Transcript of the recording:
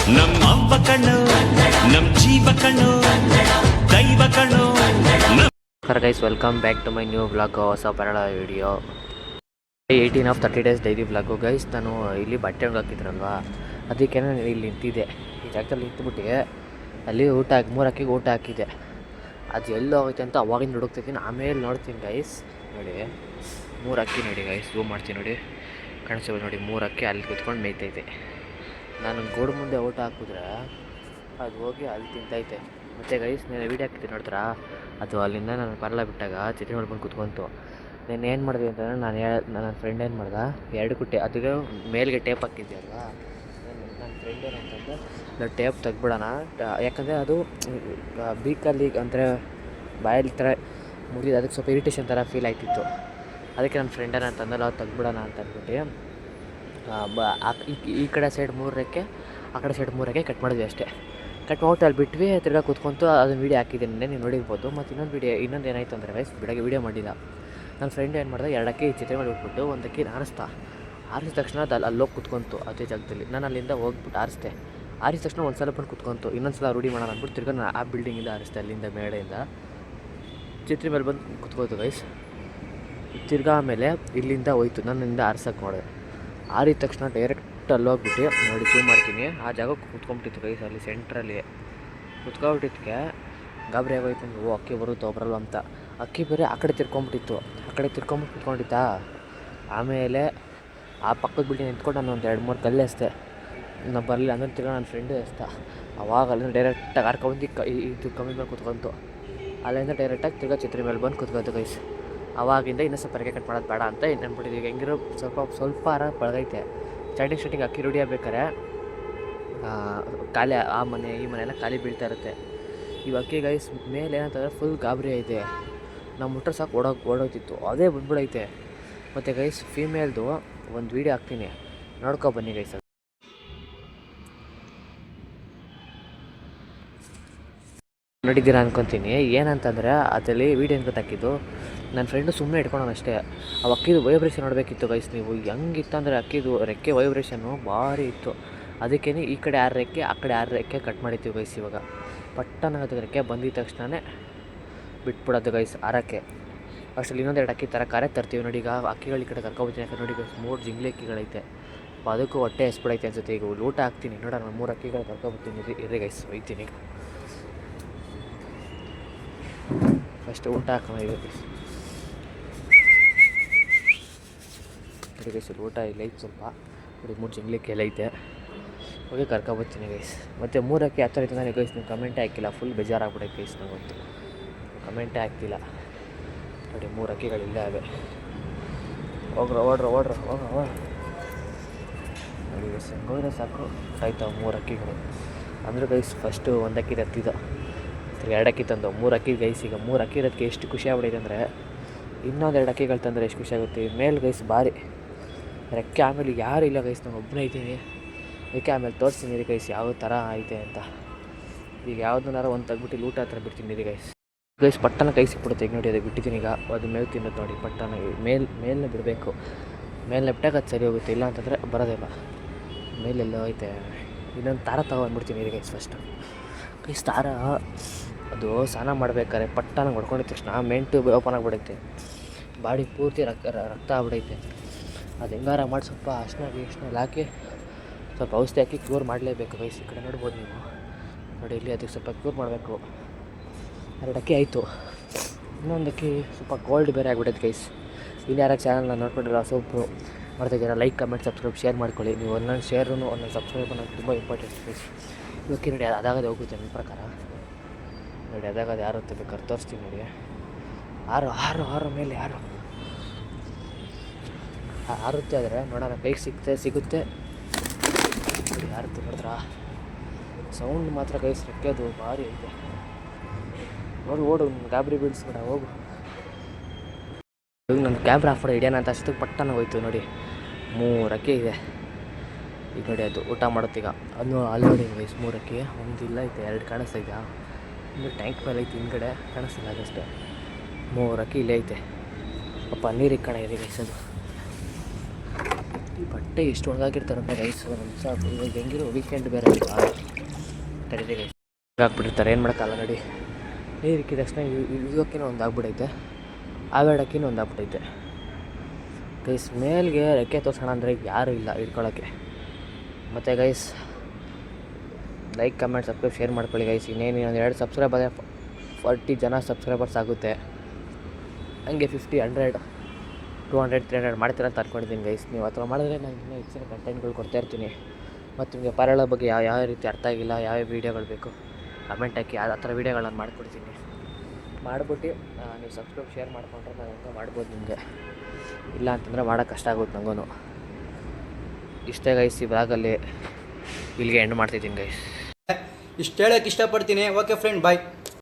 ನಮ್ಮ ಅವ್ವ ಕಣ್ಣು ನಮ್ಮ ಜೀವ ಕಣ್ಣು ದೈವ ಕಣ್ಣು. Guys, welcome back to my new blog. ಹೊಸ ಪರಳ video 18 of 30 days daily blog. Guys, ನಾನು ಇಲ್ಲಿ ಬಟ್ಟೆ ಹಾಕಿದ್ರಲ್ವಾ, ಅದಕ್ಕೆ ನಾನು ಇಲ್ಲಿ ನಿಂತಿದ್ದೆ. ಈ ಜಾಗದಲ್ಲಿ ನಿಂತುಬಿಟ್ಟು ಅಲ್ಲಿ ಮೂರು ಅಕ್ಕಿಗೆ ಊಟ ಹಾಕಿದ್ದೆ. ಅದು ಎಲ್ಲಿ ಹೋಗೈತೆ ಅಂತ ಅವಾಗಿಂದ ಹುಡುಕ್ತಿದ್ದೀನಿ. ಆಮೇಲೆ ನೋಡ್ತೀನಿ ಗೈಸ್, ನೋಡಿ 3 ಅಕ್ಕಿ ನೋಡಿ ಗೈಸ್, ಝೂಮ್ ಮಾಡ್ತೀನಿ ನೋಡಿ, ಕಾಣಿಸ್ತೀವಿ ನೋಡಿ. 3 ಅಕ್ಕಿ ಅಲ್ಲಿ ಕುತ್ಕೊಂಡು ಮೇಯ್ತೈತೆ. ನಾನು ಗೋಡು ಮುಂದೆ ಊಟ ಹಾಕಿದ್ರೆ ಅದು ಹೋಗಿ ಅಲ್ಲಿ ತಿಂತೈತೆ. ಮತ್ತು ಗೈಸ್, ನಾನು ವೀಡಿಯೋ ಹಾಕ್ತೀನಿ ನೋಡ್ತಾರಾ, ಅದು ಅಲ್ಲಿಂದ ನಾನು ಬರಲ ಬಿಟ್ಟಾಗ ಚಿತ್ರ ಮಾಡ್ಕೊಂಡು ಕುತ್ಕೊಂತು. ನಾನು ಏನು ಮಾಡಿದೆ ಅಂತಂದರೆ, ನನ್ನ ಫ್ರೆಂಡ್ ಏನು ಮಾಡ್ದೆ, 2 ಕುಟ್ಟೆ ಅದಕ್ಕೆ ಮೇಲ್ಗೆ ಟೇಪ್ ಹಾಕಿದ್ದೆ ಅಲ್ವಾ. ನನ್ನ ಫ್ರೆಂಡ್ ಏನಂತಂದರೆ, ನಾವು ಟೇಪ್ ತೆಗ್ಬಿಡೋಣ, ಯಾಕಂದರೆ ಅದು ಬೀಕಲ್ಲಿ ಅಂದರೆ ಬಾಯಲ್ಲಿ ಥರ ಮುಗಿದು ಅದಕ್ಕೆ ಸ್ವಲ್ಪ ಇರಿಟೇಷನ್ ಥರ ಫೀಲ್ ಆಯ್ತಿತ್ತು. ಅದಕ್ಕೆ ನನ್ನ ಫ್ರೆಂಡ್ ಏನಂತಂದ್ರೆ ನಾವು ತೆಗ್ಬಿಡೋಣ ಅಂತ ಅಂದ್ಬಿಟ್ಟು ಈ ಕಡೆ ಸೈಡ್ 3 ರೆಕ್ಕೆ, ಆ ಕಡೆ ಸೈಡ್ 3 ರೆಕ್ಕೆ ಕಟ್ ಮಾಡಿದ್ವಿ ಅಷ್ಟೇ. ಕಟ್ ಮಾಡ್ಬಿಟ್ಟು ಅಲ್ಲಿ ಬಿಟ್ವಿ. ತಿರ್ಗಾ ಕೂತ್ಕೊಂತು ಅದನ್ನು ವೀಡಿಯೋ ಹಾಕಿದ್ದೀನಿ, ನೀವು ನೋಡಿರ್ಬೋದು. ಮತ್ತು ಇನ್ನೊಂದು ಏನಾಯಿತು ಅಂದರೆ ಗೈಸ್, ಬೆಳಗ್ಗೆ ವೀಡಿಯೋ ಮಾಡಿಲ್ಲ. ನನ್ನ ಫ್ರೆಂಡ್ ಏನು ಮಾಡಿದೆ, 2 ಅಕ್ಕಿ ಚಿತ್ರ ಮಾಡಿಬಿಟ್ಬಿಟ್ಟು 1 ಅಕ್ಕಿ ಆರಿಸ್ದ ತಕ್ಷಣ ಅದು ಅಲ್ಲೋಗಿ ಕುತ್ಕೊಂತು ಅದೇ ಜಾಗದಲ್ಲಿ. ನಾನು ಅಲ್ಲಿಂದ ಹೋಗ್ಬಿಟ್ಟು ಆರಿಸಿದ ತಕ್ಷಣ ಒಂದು ಸಲ ಬಂದು ಕುತ್ಕೊಂತು. ಇನ್ನೊಂದು ಸಲ ರೂಢಿ ಮಾಡೋಣ ಅಂದ್ಬಿಟ್ಟು ತಿರ್ಗಾ ನಾನು ಆ ಬಿಲ್ಡಿಂಗಿಂದ ಆರಿಸಿದೆ, ಅಲ್ಲಿಂದ ಮೇಳೆಯಿಂದ ಚಿತ್ರ ಮೇಲೆ ಬಂದು ಕುತ್ಕೋತು ಗೈಸ್. ತಿರ್ಗಾ ಆಮೇಲೆ ಇಲ್ಲಿಂದ ಹೋಯ್ತು, ನನ್ನಿಂದ ಆರ್ಸೋಕ್ಕೆ ಮಾಡಿದೆ. ಆರಿದ ತಕ್ಷಣ ಡೈರೆಕ್ಟ್ ಅಲ್ಲೋಗ್ಬಿಟ್ಟು ನೋಡಿ, ಝೂಮ್ ಮಾಡ್ತೀನಿ, ಆ ಜಾಗಕ್ಕೆ ಕುತ್ಕೊಂಡ್ಬಿಟ್ಟಿತ್ತು ಗೈಸ್. ಅಲ್ಲಿ ಸೆಂಟ್ರಲ್ಲಿ ಕುತ್ಕೊಂಡ್ಬಿಟ್ಟಿದ್ದಕ್ಕೆ ಗಾಬರಿ ಆಗೋಯ್ತು ನನಗೆ, ಅಕ್ಕಿ ಬರುತ್ತೋ ಬರಲ್ಲ ಅಂತ. ಅಕ್ಕಿ ಬೇರೆ ಆ ಕಡೆ ತಿರ್ಕೊಂಬಿಟ್ಟಿತ್ತು, ಆ ಕಡೆ ತಿರ್ಕೊಂಬಿಟ್ಟು ಕುತ್ಕೊಂಡಿತ್ತಾ. ಆಮೇಲೆ ಆ ಪಕ್ಕದ ಬಿಲ್ಡಿಂಗ್ ನಿಂತ್ಕೊಂಡು ನಾನು ಒಂದು 2-3 ಕಲ್ಲು ಎಸ್ದೆ. ನಾನು ಬರಲಿಲ್ಲ ಅಂದರೆ ತಿರ್ಗಾ ನನ್ನ ಫ್ರೆಂಡು ಎಸ್ತ. ಅವಾಗ ಅಲ್ಲಿಂದ ಡೈರೆಕ್ಟಾಗಿ ಆರ್ಕೊಂಬಂದು ಇದು ಕಮ್ಮಿ ಮೇಲೆ ಕುತ್ಕೊಂತು. ಅಲ್ಲಿಂದ ಡೈರೆಕ್ಟಾಗಿ ತಿರ್ಗಾ ಚಿತ್ರ ಮೇಲೆ ಬಂದು ಕುತ್ಕೊಂತು ಗೈಸ್. ಅವಾಗಿಂದ ಇನ್ನೂ ಸ್ವಲ್ಪ ರೆಕ್ಕೆ ಕಟ್ ಮಾಡೋದು ಬೇಡ ಅಂತ ನೆನ್ಬಿಟ್ಟಿದ್ವಿ. ಈಗ ಹೆಂಗಿರೋ ಸ್ವಲ್ಪ ಬಳಗೈತೆ. ಸ್ಟಾರ್ಟಿಂಗ್ ಅಕ್ಕಿ ರೂಢಿ ಆಗ್ಬೇಕಾರೆ ಖಾಲಿ ಆ ಮನೆ ಈ ಮನೆ ಎಲ್ಲ ಖಾಲಿ ಬೀಳ್ತಾ ಇರುತ್ತೆ. ಈ ಅಕ್ಕಿ ಗೈಸ್ ಮೇಲೆ ಏನಂತಂದರೆ ಫುಲ್ ಗಾಬರಿ ಐತೆ. ನಾವು ಮುಟ್ರೆ ಸಾಕು ಓಡೋಗ್ತಿತ್ತು, ಅದೇ ಬಂದ್ಬಿಡೈತೆ. ಮತ್ತು ಗೈಸ್, ಫೀಮೇಲ್ದು ಒಂದು ವೀಡಿಯೋ ಹಾಕ್ತೀನಿ, ನೋಡ್ಕೊ ಬನ್ನಿ ಗೈಸ್. ನೋಡಿದ್ದೀರಾ ಅನ್ಕೊತೀನಿ. ಏನಂತಂದರೆ ಅದರಲ್ಲಿ ವೀಡಿಯೋ ಅಂತ ಹಾಕಿದ್ದು ನನ್ನ ಫ್ರೆಂಡು ಸುಮ್ಮನೆ ಇಟ್ಕೊಳೋಣ ಅಷ್ಟೇ. ಆ ಅಕ್ಕಿದು ವೈಬ್ರೇಷನ್ ನೋಡಬೇಕಿತ್ತು ಗೈಸ್ ನೀವು. ಹೆಂಗಿತ್ತು ಅಂದರೆ ಅಕ್ಕಿದು ರೆಕ್ಕೆ ವೈಬ್ರೇಷನ್ನು ಭಾರಿ ಇತ್ತು. ಅದಕ್ಕೇ ಈ ಕಡೆ 6 ರೆಕ್ಕೆ, ಆ ಕಡೆ 6 ರೆಕ್ಕೆ ಕಟ್ ಮಾಡಿದ್ದೀವಿ ಗೈಸ್. ಇವಾಗ ಪಟ್ಟನಾಗತ್ತೆ ರೆಕ್ಕೆ ಬಂದಿದ್ದ ತಕ್ಷಣವೇ ಬಿಟ್ಬಿಡೋದು ಗೈಸ್ ಆರಕ್ಕೆ. ಅಷ್ಟರಲ್ಲಿ ಇನ್ನೊಂದು 2 ಅಕ್ಕಿ ತರ್ತೀವಿ ನೋಡಿ. ಈಗ ಅಕ್ಕಿಗಳು ಈ ಕಡೆ ಕರ್ಕೊಬತ್ತೀನಿ, ಯಾಕಂದ್ರೆ ನೋಡಿ ಗೈಸ್ 3 ಜಿಂಗ್ಲಿ ಅಕ್ಕಿಗಳೈತೆ. ಅದಕ್ಕೂ ಹೊಟ್ಟೆ ಎಸ್ಬಿಡೈತೆ ಅನ್ಸುತ್ತೆ. ಈಗ ಊಟ ಹಾಕ್ತೀನಿ ನೋಡೋಣ. 3 ಅಕ್ಕಿಗಳು ಕರ್ಕೊಬತ್ತೀನಿ ಇರ್ರಿ ಗೈಸ್, ಒಯ್ತೀನಿ. ಫಸ್ಟ್ ಊಟ ಹಾಕೋಣ ಇದೆ ಗೈಸ್. ನೋಡಿ ಗೈಸ್, ಊಟ ಇಲ್ಲ ಐತೆ ಸ್ವಲ್ಪ ನೋಡಿ, 3 ಜಿಂಗ್ಲಿಕ್ಕೆ ಎಲ್ಲ ಐತೆ. ಹೋಗಿ ಕರ್ಕೊಬತ್ತೀನಿ ಗೈಸ್. ಮತ್ತು 3 ಅಕ್ಕಿ ಹತ್ತಿರ ಐತೆ ನಾನು ಗೈಸ್, ನೀವು ಕಮೆಂಟೇ ಹಾಕಿಲ್ಲ. ಫುಲ್ ಬೇಜಾರಾಗ್ಬಿಡೈತೆ ಗೈಸ್, ನಂಗಂತೂ ಕಮೆಂಟೇ ಹಾಕ್ತಿಲ್ಲ ನೋಡಿ. 3 ಅಕ್ಕಿಗಳಿಲ್ಲ ಅವೆ. ಓಡ್ರ ನೋಡಿ ಗೈಸ್, ಹೆಂಗೋದ್ರೆ ಸಾಕು ಆಯ್ತಾವೆ 3 ಅಕ್ಕಿಗಳು. ಅಂದರೆ ಗೈಸ್ ಫಸ್ಟು 1 ಅಕ್ಕಿ ತತ್ತಿದ್ದ, 2 ಅಕ್ಕಿ ತಂದು 3 ಅಕ್ಕಿ ಗೈಸ್. ಈಗ 3 ಅಕ್ಕಿ ಇರೋದಕ್ಕೆ ಎಷ್ಟು ಖುಷಿ ಆಗ್ಬಿಡೈತೆ ಅಂದರೆ, ಇನ್ನೊಂದು 2 ಅಕ್ಕಿಗಳು ತಂದರೆ ಎಷ್ಟು ಖುಷಿ ಆಗುತ್ತೆ. ಮೇಲೆ ಗೈಸ್ ಭಾರಿ ರೆಕ್ಕೆ. ಆಮೇಲೆ ಯಾರು ಇಲ್ಲ ಗೈಸ್, ನಾನು ಒಬ್ಬನೇ ಇದ್ದೀನಿ. ಅದಕ್ಕೆ ಆಮೇಲೆ ತೋರಿಸ್ತೀನಿ ರೀ ಗೈಸ್ ಯಾವ ಥರ ಐತೆ ಅಂತ. ಈಗ ಯಾವುದನ್ನಾರು ಒಂದು ತೆಗ್ಬಿಟ್ಟು ಊಟ ಹತ್ರ ಬಿಡ್ತೀನಿ ರೀ ಗೈಸ್. ಪಟ್ಟನ ಕೈ ಸಿಕ್ಬಿಡುತ್ತೆ. ಈಗ ನೋಡಿ, ಅದಕ್ಕೆ ಬಿಟ್ಟಿದ್ದೀನಿ. ಈಗ ಅದು ಮೇವು ತಿನ್ನೋದು ನೋಡಿ. ಪಟ್ಟನ ಮೇಲನ್ನ ಬಿಡಬೇಕು. ಮೇಲನ್ನ ಬಿಟ್ಟಾಗ ಅದು ಸರಿ ಹೋಗುತ್ತೆ, ಇಲ್ಲ ಅಂತಂದರೆ ಬರೋದಿಲ್ಲ. ಮೇಲೆಲ್ಲ ಐತೆ. ಇನ್ನೊಂದು ತಾರ ತೊಗೊಂಡ್ಬಿಡ್ತೀನಿ ರೀ ಗೈಸ್. ಫಸ್ಟು ಗೈಸ್ ತಾರ ಅದು ಸ್ನಾನ ಮಾಡ್ಬೇಕಾದ್ರೆ ಪಟ್ಟನ ಹೊಡ್ಕೊಂಡಿದ್ದ ತಕ್ಷಣ ಮೇನ್ ಟ್ಯೂಬ್ ಓಪನ್ ಆಗಿಬಿಡೈತೆ. ಬಾಡಿ ಪೂರ್ತಿ ರಕ್ತ ಆಗ್ಬಿಡೈತೆ. ಅದು ಹೆಂಗಾರ ಮಾಡಿ ಸ್ವಲ್ಪ ಅರ್ಶಿನ ಹಾಕಿ ಸ್ವಲ್ಪ ಔಷಧಿ ಹಾಕಿ ಕ್ಯೂರ್ ಮಾಡಲೇಬೇಕು ಗೈಸ್. ಈ ಕಡೆ ನೋಡ್ಬೋದು ನೀವು ನೋಡಿ, ಇಲ್ಲಿ ಅದಕ್ಕೆ ಸ್ವಲ್ಪ ಕ್ಯೂರ್ ಮಾಡಬೇಕು. 2 ಅಕ್ಕಿ ಆಯಿತು. ಇನ್ನೊಂದು ಅಕ್ಕಿ ಸ್ವಲ್ಪ ಗೋಲ್ಡ್ ಬೇರೆ ಆಗಿಬಿಟ್ಟೈತೆ ಗೈಸ್. ಇನ್ಯಾರ ಚಾನಲ್ನ ನೋಡ್ಕೊಂಡಿರೋ ಸೊಪ್ಪು ಮಾಡ್ತಾಯಿದ್ದೀರಾ, ಲೈಕ್ ಕಮೆಂಟ್ ಸಬ್ಸ್ಕ್ರೈಬ್ ಶೇರ್ ಮಾಡ್ಕೊಳ್ಳಿ. ನೀವು ಒಂದೊಂದು ಶೇರು ಒಂದೊಂದು ಸಬ್ಸ್ಕ್ರೈಬ್ ಅನ್ನೋದು ತುಂಬ ಇಂಪಾರ್ಟೆಂಟ್ ಗೈಸ್. ಇವಕ್ಕೆ ನೋಡಿ, ಅದಾಗದೆ ಹೋಗುತ್ತೆ ನನ್ನ ಪ್ರಕಾರ ನೋಡಿ. ಅದಾಗದು ಯಾರು ಅಂತ ಬೇಕಾದ್ರೆ ತೋರಿಸ್ತೀನಿ ನೋಡಿ. 6 ಮೇಲೆ 6 ಆರುತ್ತೆ. ಆದರೆ ನೋಡೋಣ, ಕೈಗೆ ಸಿಗುತ್ತೆ ನೋಡಿ. ಯಾರುತ್ತೆ ನೋಡಿದ್ರಾ, ಸೌಂಡ್ ಮಾತ್ರ ಗೈಸ್ ರೆಕ್ಕೆದು ಭಾರಿ ಐತೆ. ಓಡು ಗಾಬರಿ ಬೀಳಿಸ್ಬೇಡ, ಹೋಗು. ಈಗ ನನ್ನ ಕ್ಯಾಮ್ರಾ ಆಫ್ ಮಾಡಿ ಹಿಡಿಯೋಣ ಅಂತ ಅಷ್ಟಕ್ಕೆ ಪಟ್ಟನ ಹೋಯ್ತು ನೋಡಿ. 3 ಅಕ್ಕಿ ಇದೆ. ಈಗ ನೋಡಿ ಅದು ಊಟ ಮಾಡುತ್ತೀಗ. ಅದು ಅಲ್ಲಿ ನೋಡಿ ಗೈಸ್ 3 ಅಕ್ಕಿ. ಒಂದು ಇಲ್ಲ ಐತೆ, 2 ಕಾಣಿಸ್ತೈತೆ. ಒಂದು ಟ್ಯಾಂಕ್ ಮೇಲೆ ಐತೆ, ಹಿಂದ್ಗಡೆ ಕಾಣಿಸ್ತಿಲ್ಲ ಅದಷ್ಟೇ. 3 ಅಕ್ಕಿ ಇಲ್ಲೇ ಐತೆ. ಪಾಪ ನೀರಿಗೆ ಕಣ ಇದೆ ಗೈಸ್. ಅದು ಈ ಬಟ್ಟೆ ಎಷ್ಟು ಒಣಗಾಕಿರ್ತಾರಂತ ಗೈಸ್ ನಿಮಿಷ ಇವಾಗ ಹೆಂಗಿರೋ ವೀಕೆಂಡ್ ಬೇರೆ ತರೀರಿ ಗೈಸ್ ಹಾಕ್ಬಿಟ್ಟಿರ್ತಾರೆ ಏನು ಮಾಡೋಕ್ಕಲ್ಲ ನೋಡಿ ನೀರು ಇಕ್ಕಿದ ತಕ್ಷಣ ಇಳಿಯೋಕ್ಕಿನೂ ಒಂದು ಆಗ್ಬಿಟ್ಟೈತೆ ಆಗಾಡೋಕ್ಕಿನೂ ಒಂದು ಆಗ್ಬಿಟ್ಟೈತೆ ಗೈಸ್ ಮೇಲ್ಗೆ ರೆಕ್ಕೆ ತೋರ್ಸೋಣ ಅಂದರೆ ಯಾರೂ ಇಲ್ಲ ಹಿಡ್ಕೊಳ್ಳೋಕ್ಕೆ ಮತ್ತು guys like comment subscribe share ಮಾಡ್ಕೊಳ್ಳಿ ಗೈಸ್ ಇನ್ನೇನು ಒಂದು 2 ಸಬ್ಸ್ಕ್ರೈಬ್ ಆದರೆ 40 ಜನ ಸಬ್ಸ್ಕ್ರೈಬರ್ಸ್ ಆಗುತ್ತೆ ಹಂಗೆ 50 100 200 300 ಮಾಡ್ತೀರ ಅಂತ ಅನ್ಕೊಂಡಿದ್ದೀನಿ ಗೈಸ್ ನೀವು ಆ ಥರ ಮಾಡಿದ್ರೆ ನಾನು ಇನ್ನೂ ಹೆಚ್ಚಿನ ಕಂಟೆಂಟ್ಗಳು ಕೊಡ್ತಾ ಇರ್ತೀನಿ ಮತ್ತು ನಿಮಗೆ ಪಾರಾಳ ಬಗ್ಗೆ ಯಾವ ರೀತಿ ಅರ್ಥ ಆಗಿಲ್ಲ ಯಾವ ವೀಡಿಯೋಗಳು ಬೇಕು ಕಮೆಂಟ್ ಹಾಕಿ ಆ ಥರ ವೀಡಿಯೋಗಳು ನಾನು ಮಾಡಿಕೊಡ್ತೀನಿ ಮಾಡಿಬಿಟ್ಟು ನೀವು ಸಬ್ಸ್ಕ್ರೈಬ್ ಶೇರ್ ಮಾಡಿಕೊಂಡ್ರೆ ನಾನು ಹಂಗೆ ಮಾಡ್ಬೋದು ನಿಮಗೆ ಇಲ್ಲ ಅಂತಂದರೆ ಮಾಡೋಕ್ಕೆ ಕಷ್ಟ ಆಗುತ್ತೆ ನನಗೂ ಇಷ್ಟೇ ಗೈಸ್ ಈ ಬ್ಲಾಗಲ್ಲಿ ಇಲ್ಲಿಗೆ ಎಂಡ್ ಮಾಡ್ತಿದ್ದೀನಿ ಗೈಸ್ ಇಷ್ಟು ಹೇಳೋಕ್ಕೆ ಇಷ್ಟಪಡ್ತೀನಿ. ಓಕೆ ಫ್ರೆಂಡ್, ಬಾಯ್.